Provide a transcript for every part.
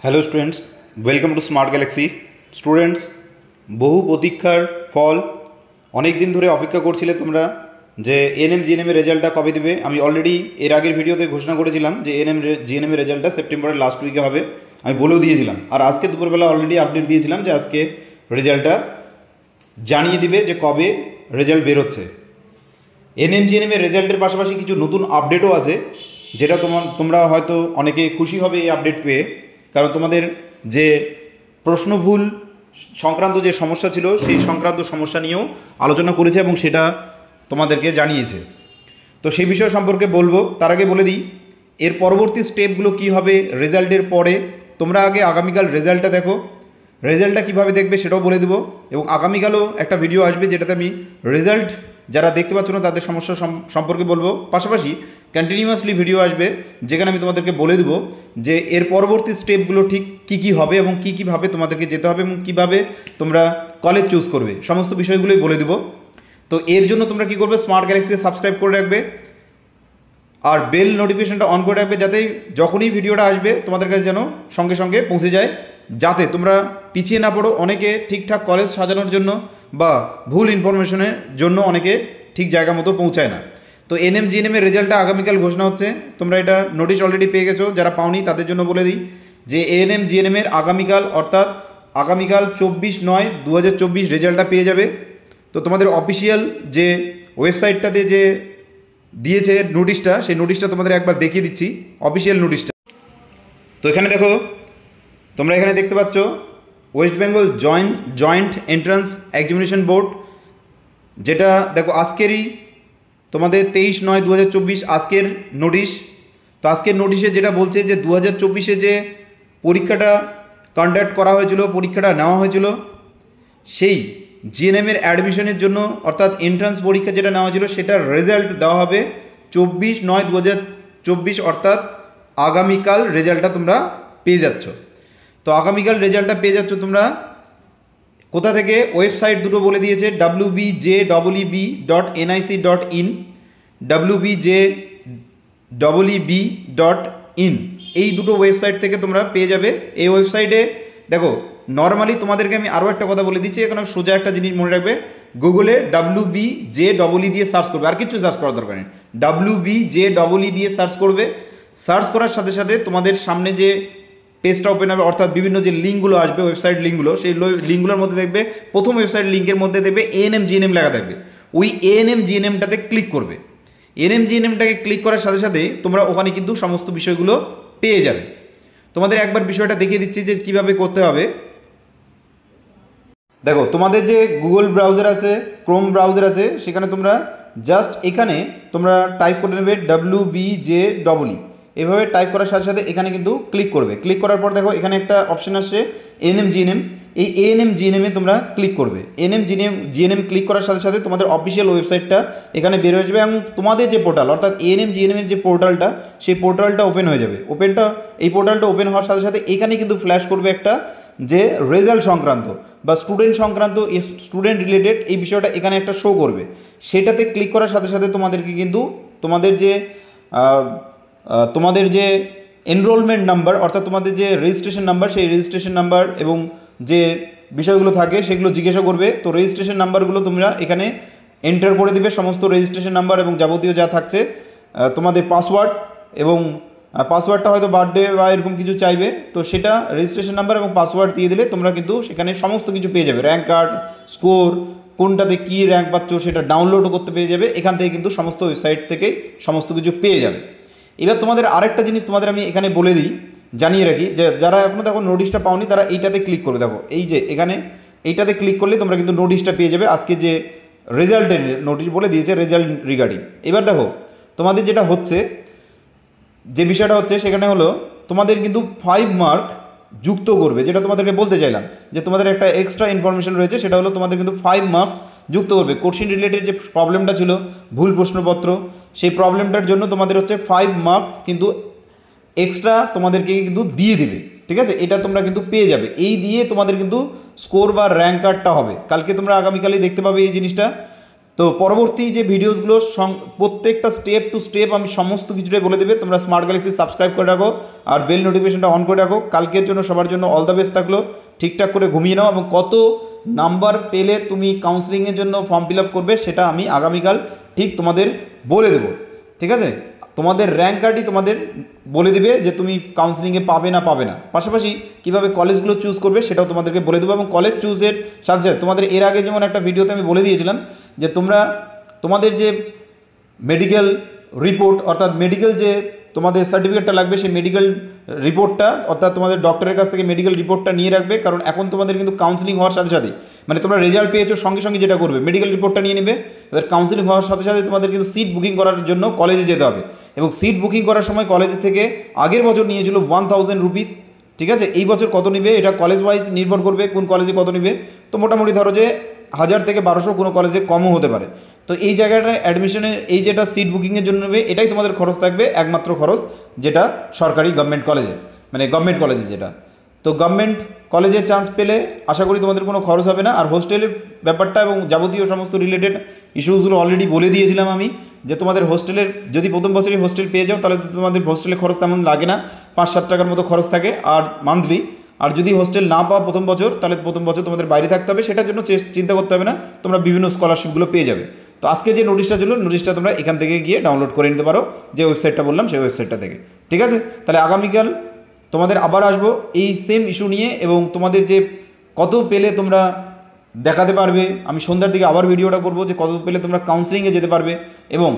Hello students, welcome to smart Galaxy. Students, বহু প্রতীক্ষার ফল, অনেক দিন ধরে অপেক্ষা করছিলে তোমরা যে এএনএম জিএনএমের রেজাল্টটা কবে দেবে। আমি অলরেডি এর আগের ভিডিওতে ঘোষণা করেছিলাম যে এএনএম জিএনএমের রেজাল্টটা সেপ্টেম্বরের লাস্ট উইকে হবে, আমি বলেও দিয়েছিলাম। আর আজকে দুপুরবেলা অলরেডি আপডেট দিয়েছিলাম যে আজকে রেজাল্টটা জানিয়ে দিবে যে কবে রেজাল্ট বেরোচ্ছে। এএনএম জিএনএমের রেজাল্টের পাশাপাশি কিছু নতুন আপডেটও আছে, যেটা তোমরা হয়তো অনেকে খুশি হবে এই আপডেট পেয়ে, কারণ তোমাদের যে প্রশ্ন ভুল সংক্রান্ত যে সমস্যা ছিল সেই সংক্রান্ত সমস্যা নিয়েও আলোচনা করেছে এবং সেটা তোমাদেরকে জানিয়েছে। তো সেই বিষয় সম্পর্কে বলবো, তার আগে বলে দিই এর পরবর্তী স্টেপগুলো কী হবে রেজাল্টের পরে। তোমরা আগে আগামীকাল রেজাল্টটা দেখো, রেজাল্টটা কীভাবে দেখবে সেটাও বলে দেবো, এবং আগামীকালও একটা ভিডিও আসবে যেটাতে আমি রেজাল্ট যারা দেখতে পাচ্ছ না তাদের সমস্যা সম্পর্কে বলবো। পাশাপাশি কন্টিনিউয়াসলি ভিডিও আসবে যেখানে আমি তোমাদেরকে বলে দেবো যে এর পরবর্তী স্টেপগুলো ঠিক কী কী হবে এবং কী কীভাবে তোমাদেরকে যেতে হবে এবং কীভাবে তোমরা কলেজ চুজ করবে, সমস্ত বিষয়গুলোই বলে দেবো। তো এর জন্য তোমরা কী করবে, স্মার্ট গ্যালাক্সিকে সাবস্ক্রাইব করে রাখবে আর বেল নোটিফিকেশনটা অন করে রাখবে, যাতে যখনই ভিডিওটা আসবে তোমাদের কাছে যেন সঙ্গে সঙ্গে পৌঁছে যায়, যাতে তোমরা পিছিয়ে না পড়ো। অনেকে ঠিকঠাক কলেজ সাজানোর জন্য বা ভুল ইনফরমেশনের জন্য অনেকে ঠিক জায়গা মতো পৌঁছায় না। তো এএনএম জিএনএমের রেজাল্টটা আগামীকাল ঘোষণা হচ্ছে, তোমরা এটা নোটিশ অলরেডি পেয়ে গেছো। যারা পাওনি তাদের জন্য বলে দিই যে এএনএম জিএনএমের আগামীকাল অর্থাৎ আগামীকাল 24/9/2024 রেজাল্টটা পেয়ে যাবে। তো তোমাদের অফিসিয়াল যে ওয়েবসাইটটাতে যে দিয়েছে নোটিশটা, সেই নোটিশটা তোমাদের একবার দেখিয়ে দিচ্ছি, অফিসিয়াল নোটিশটা। তো এখানে দেখো, তোমরা এখানে দেখতে পাচ্ছ West Bengal joint entrance examination board, যেটা দেখো আজকেরই তোমাদের 23/9/2024 আজকের নোটিশ। তো আজকের নোটিশে যেটা বলছে যে 2024-এ যে পরীক্ষাটা কন্ডাক্ট করা হয়েছিল, পরীক্ষাটা নেওয়া হয়েছিল, সেই জিএনএমের অ্যাডমিশনের জন্য অর্থাৎ এন্ট্রান্স পরীক্ষা যেটা নেওয়া হয়েছিল সেটার রেজাল্ট দেওয়া হবে 24/9/2024, অর্থাৎ আগামীকাল রেজাল্টটা তোমরা পেয়ে যাচ্ছ। তো আগামীকাল রেজাল্টটা পেয়ে যাচ্ছ তোমরা কোথা থেকে, ওয়েবসাইট দুটো বলে দিয়েছে, wbjebb.nic.in, wbjebb.in, এই দুটো ওয়েবসাইট থেকে তোমরা পেয়ে যাবে। এই ওয়েবসাইটে দেখো, নর্মালি তোমাদেরকে আমি আরও একটা কথা বলে দিচ্ছি, এখানে সোজা একটা জিনিস মনে রাখবে, গুগলে wbjee দিয়ে সার্চ করবে, আর কিছু সার্চ করার দরকার নেই, wbjee দিয়ে সার্চ করবে। সার্চ করার সাথে সাথে তোমাদের সামনে যে পেজটা ওপেন হবে, অর্থাৎ বিভিন্ন যে লিঙ্কগুলো আসবে, ওয়েবসাইট লিঙ্কগুলো, সেই লিঙ্কগুলোর মধ্যে দেখবে প্রথম ওয়েবসাইট লিঙ্কের মধ্যে দেখবে এএনএম জিএনএম লেখা থাকবে। ওই এএনএম জিএনএমটাতে ক্লিক করবে। এএনএম জিএনএমটাকে ক্লিক করার সাথে সাথে তোমরা ওখানে কিন্তু সমস্ত বিষয়গুলো পেয়ে যাবে। তোমাদের একবার বিষয়টা দেখিয়ে দিচ্ছি যে কীভাবে করতে হবে। দেখো, তোমাদের যে গুগল ব্রাউজার আছে, ক্রোম ব্রাউজার আছে, সেখানে তোমরা জাস্ট এখানে তোমরা টাইপ করে নেবে wbjee, এভাবে টাইপ করার সাথে সাথে এখানে কিন্তু ক্লিক করবে। ক্লিক করার পর দেখো এখানে একটা অপশন আসছে এএনএম জিএনএম, এই এএনএম জিএনএমে তোমরা ক্লিক করবে। এএনএম জিএনএম ক্লিক করার সাথে সাথে তোমাদের অফিসিয়াল ওয়েবসাইটটা এখানে বের হয়ে যাবে, এবং তোমাদের যে পোর্টাল অর্থাৎ এএনএম জিএনএমের যে পোর্টালটা, সেই পোর্টালটা ওপেন হয়ে যাবে। এই পোর্টালটা ওপেন হওয়ার সাথে সাথে এখানে কিন্তু ফ্ল্যাশ করবে একটা যে রেজাল্ট সংক্রান্ত বা স্টুডেন্ট সংক্রান্ত, স্টুডেন্ট রিলেটেড এই বিষয়টা এখানে একটা শো করবে। সেটাতে ক্লিক করার সাথে সাথে তোমাদেরকে কিন্তু তোমাদের যে এনরোলমেন্ট নাম্বার অর্থাৎ তোমাদের যে রেজিস্ট্রেশন নাম্বার, সেই রেজিস্ট্রেশন নাম্বার এবং যে বিষয়গুলো থাকে সেগুলো জিজ্ঞাসা করবে। তো রেজিস্ট্রেশন নাম্বারগুলো তোমরা এখানে এন্টার করে দিবে, সমস্ত রেজিস্ট্রেশন নাম্বার এবং যাবতীয় যা থাকছে, তোমাদের পাসওয়ার্ড, এবং পাসওয়ার্ডটা হয়তো বার্থডে বা এরকম কিছু চাইবে, তো সেটা রেজিস্ট্রেশন নাম্বার এবং পাসওয়ার্ড দিয়ে দিলে তোমরা কিন্তু সেখানে সমস্ত কিছু পেয়ে যাবে। র্যাঙ্ক কার্ড, স্কোর, কোনটাতে কী র্যাঙ্ক পাচ্ছ সেটা ডাউনলোডও করতে পেয়ে যাবে। এখান থেকে কিন্তু সমস্ত ওয়েবসাইট থেকেই সমস্ত কিছু পেয়ে যাবে। এবার তোমাদের আরেকটা জিনিস তোমাদের আমি এখানে বলে দিই, জানিয়ে রাখি, যে যারা এখনও দেখো নোটিশটা পাওনি তারা এইটাতে ক্লিক করবে। দেখো এই যে এখানে এইটাতে ক্লিক করলে তোমরা কিন্তু নোটিশটা পেয়ে যাবে, আজকে যে রেজাল্টের নোটিশ বলে দিয়েছে রেজাল্ট রিগার্ডিং। এবার দেখো তোমাদের যেটা হচ্ছে, যে বিষয়টা হচ্ছে সেখানে হলো তোমাদের কিন্তু 5 মার্ক যুক্ত করবে, যেটা তোমাদেরকে বলতে চাইলাম যে তোমাদের একটা এক্সট্রা ইনফরমেশন রয়েছে, সেটা হলো তোমাদের কিন্তু 5 মার্কস যুক্ত করবে। কোশ্চিন রিলেটেড যে প্রবলেমটা ছিল, ভুল প্রশ্নপত্র, সেই প্রবলেমটার জন্য তোমাদের হচ্ছে 5 মার্কস কিন্তু এক্সট্রা তোমাদেরকে কিন্তু দিয়ে দেবে, ঠিক আছে? এটা তোমরা কিন্তু পেয়ে যাবে। এই দিয়ে তোমাদের কিন্তু স্কোর বা র্যাঙ্ক কার্ডটা হবে কালকে, তোমরা আগামীকালই দেখতে পাবে এই জিনিসটা। তো তো পরবর্তী যে ভিডিওসগুলো প্রত্যেকটা স্টেপ টু স্টেপ আমি সমস্ত কিছুটাই বলে দেবে। তোমরা স্মার্ট গ্যালাক্সি সাবস্ক্রাইব করে রাখো আর বেল নোটিফিকেশনটা অন করে রাখো। কালকের জন্য সবার জন্য অল দ্য বেস্ট থাকলো। ঠিকঠাক করে ঘুমিয়ে নাও এবং কত নাম্বার পেলে তুমি কাউন্সিলিংয়ের জন্য ফর্ম ফিল আপ করবে সেটা আমি আগামীকাল ঠিক তোমাদের বলে দেবো, ঠিক আছে? তোমাদের র্যাঙ্ক কার্ডই তোমাদের বলে দেবে যে তুমি কাউন্সিলিংয়ে পাবে না পাবে না। পাশাপাশি কীভাবে কলেজগুলো চুজ করবে সেটাও তোমাদেরকে বলে দেবো এবং কলেজ চুজের সাথে সাথে তোমাদের এর আগে যেমন একটা ভিডিওতে আমি বলে দিয়েছিলাম যে তোমরা তোমাদের যে মেডিকেল রিপোর্ট অর্থাৎ মেডিকেল যে তোমাদের সার্টিফিকেটটা লাগবে সেই মেডিকেল রিপোর্টটা অর্থাৎ তোমাদের ডক্টরের কাছ থেকে মেডিকেল রিপোর্টটা নিয়ে রাখবে, কারণ এখন তোমাদের কিন্তু কাউন্সিলিং হওয়ার সাথে সাথে মানে তোমরা রেজাল্ট পেয়েছো সঙ্গে সঙ্গে যেটা করবে মেডিকেল রিপোর্টটা নিয়ে নেবে। এবার কাউন্সিলিং হওয়ার সাথে সাথে তোমাদের কিন্তু সিট বুকিং করার জন্য কলেজে যেতে হবে এবং সিট বুকিং করার সময় কলেজ থেকে আগের বছর নিয়েছিল 1000 রুপিস, ঠিক আছে? এই বছর কত নেবে এটা কলেজ ওয়াইজ নির্ভর করবে কোন কলেজে কত নেবে। তো মোটামুটি ধরো যে 1000 থেকে 1200, কোনো কলেজে কমও হতে পারে। তো এই জায়গাটা অ্যাডমিশনের এই যেটা সিট বুকিংয়ের জন্য নেবে এটাই তোমাদের খরচ থাকবে, একমাত্র খরচ যেটা সরকারি গভর্নমেন্ট কলেজে মানে গভর্নমেন্ট কলেজে যেটা। তো গভর্নমেন্ট কলেজে চান্স পেলে আশা করি তোমাদের কোনো খরচ হবে না। আর হোস্টেলের ব্যাপারটা এবং যাবতীয় সমস্ত রিলেটেড ইস্যুসগুলো অলরেডি বলে দিয়েছিলাম আমি যে তোমাদের হোস্টেলের যদি প্রথম বছরই হোস্টেল পেয়ে যাও তাহলে তো তোমাদের হোস্টেলের খরচ তেমন লাগে না, 5-7 টাকার মতো খরচ থাকে আর মান্থলি। আর যদি হোস্টেল না পাও প্রথম বছর তাহলে প্রথম বছর তোমাদের বাইরে থাকতে হবে, সেটার জন্য চিন্তা করতে হবে না, তোমরা বিভিন্ন স্কলারশিপগুলো পেয়ে যাবে। তো আজকে যে নোটিশটা ছিল নোটিশটা তোমরা এখান থেকে গিয়ে ডাউনলোড করে নিতে পারো যে ওয়েবসাইটটা বললাম সেই ওয়েবসাইটটা থেকে, ঠিক আছে? তাহলে আগামীকাল তোমাদের আবার আসবো এই সেম ইস্যু নিয়ে এবং তোমাদের যে কত পেলে তোমরা দেখাতে পারবে, আমি সন্ধ্যার দিকে আবার ভিডিওটা করবো যে কত পেলে তোমরা কাউন্সিলিংয়ে যেতে পারবে এবং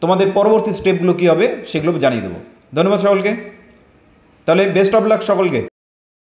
তোমাদের পরবর্তী স্টেপগুলো কী হবে সেগুলো জানিয়ে দেবো। ধন্যবাদ সকলকে, তাহলে বেস্ট অফ লাক সকলকে।